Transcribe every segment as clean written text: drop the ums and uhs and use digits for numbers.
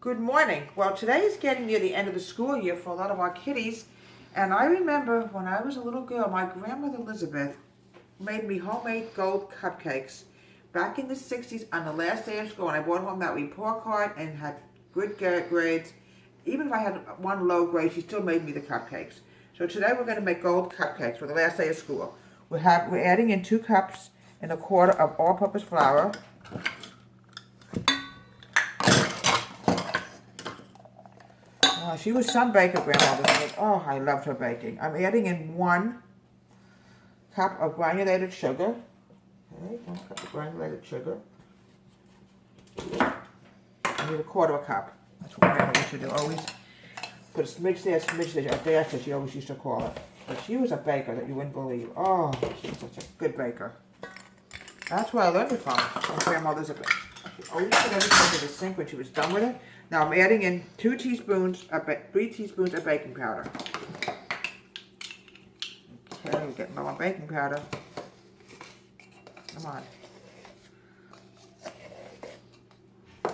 Good morning. Well, today is getting near the end of the school year for a lot of our kiddies, and I remember when I was a little girl, my grandmother Elizabeth made me homemade gold cupcakes back in the 60s on the last day of school, and I brought home that report card and had good grades. Even if I had one low grade, she still made me the cupcakes. So today we're going to make gold cupcakes for the last day of school. We're adding in 2 cups and a quarter of all-purpose flour. She was some baker, Grandma. Oh, I loved her baking. I'm adding in 1 cup of granulated sugar. Okay, 1 cup of granulated sugar. I need a quarter of a cup. That's what Grandma used to do. Always put a smidge there, a dash, as she always used to call it. But she was a baker that you wouldn't believe. Oh, she was such a good baker. That's where I learned it from Grandma Elizabeth. She always put everything into the sink when she was done with it. Now I'm adding in 3 teaspoons of baking powder. Okay, we're getting low on baking powder. Come on. Okay,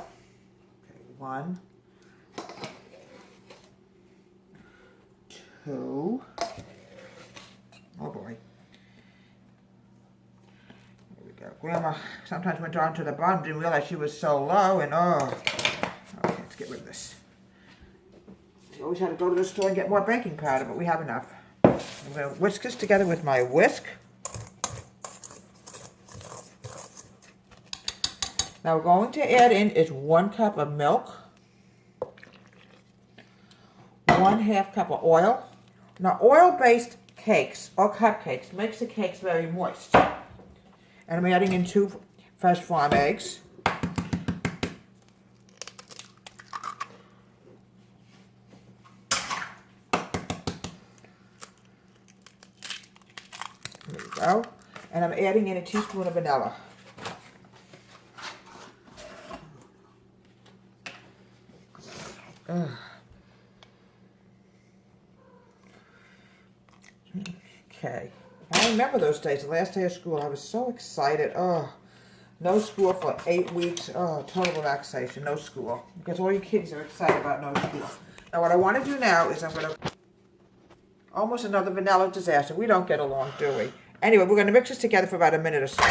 1, 2. Oh boy. Here we go. Grandma sometimes went down to the bottom, didn't realize she was so low, and oh. Okay, let's get rid of this. She always had to go to the store and get more baking powder, but we have enough. I'm going to whisk this together with my whisk. Now we're going to add in is 1 cup of milk, 1/2 cup of oil. Now oil-based cakes or cupcakes makes the cakes very moist. And I'm adding in 2 fresh farm eggs. There we go. And I'm adding in a teaspoon of vanilla. Okay. I remember those days, the last day of school. I was so excited. Oh, no school for 8 weeks. Oh, total relaxation, no school. Because all you kids are excited about no school. Now what I want to do now is I'm going to, almost another vanilla disaster. We don't get along, do we? Anyway, we're going to mix this together for about a minute or so.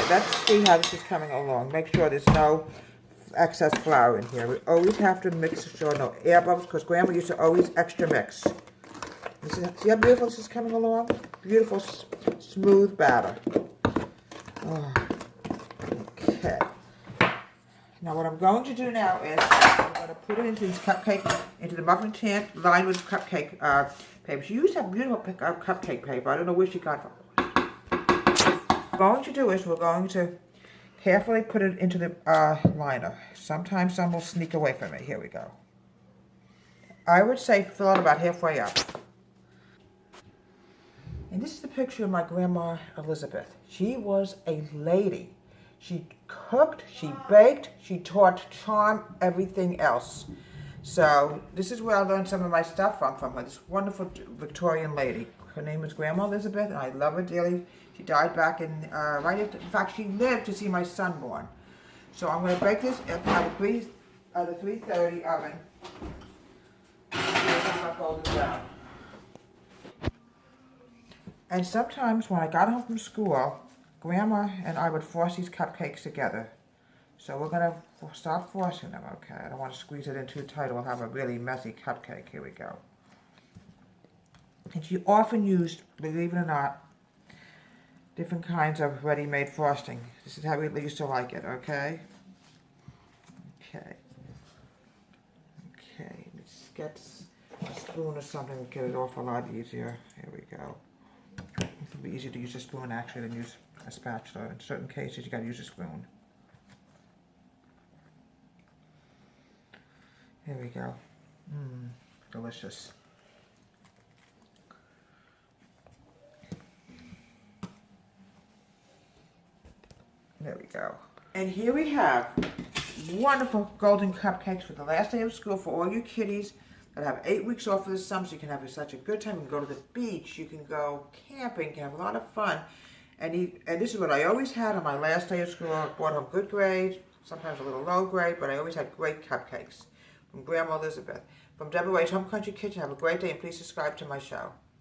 Let's see how this is coming along. Make sure there's no excess flour in here. We always have to mix sure no air bubbles, because Grandma used to always extra mix. See how beautiful this is coming along? Beautiful, smooth batter. Oh. Okay. Now what I'm going to do now is I'm going to put it into these into the muffin tin lined with cupcake paper. She used to have beautiful cupcake paper. I don't know where she got it from. What we're going to do is we're going to carefully put it into the liner. Sometimes some will sneak away from me. Here we go. I would say fill it about halfway up. And this is the picture of my grandma Elizabeth. She was a lady. She cooked, she baked, she taught charm, everything else. So this is where I learned some of my stuff from her, this wonderful Victorian lady. Her name is Grandma Elizabeth, and I love her dearly. She died back in, in fact, she lived to see my son born. So I'm going to bake this at the 330 oven. Golden brown. And sometimes when I got home from school, Grandma and I would force these cupcakes together. So we're going to start forcing them, okay? I don't want to squeeze it in too tight or we'll have a really messy cupcake. Here we go. And she often used, believe it or not, different kinds of ready-made frosting. This is how we used to like it, okay? Okay. Okay, let's get a spoon or something to get it off a lot easier. Here we go. It can be easier to use a spoon actually than use a spatula. In certain cases, you gotta use a spoon. Here we go. Delicious. There we go. And here we have wonderful golden cupcakes for the last day of school for all you kiddies that have 8 weeks off for the summer, so you can have such a good time. You can go to the beach, you can go camping, you can have a lot of fun. And this is what I always had on my last day of school. I brought home good grades, sometimes a little low grade, but I always had great cupcakes. From Grandma Elizabeth. From Deborah Ray's Home Country Kitchen, have a great day and please subscribe to my show.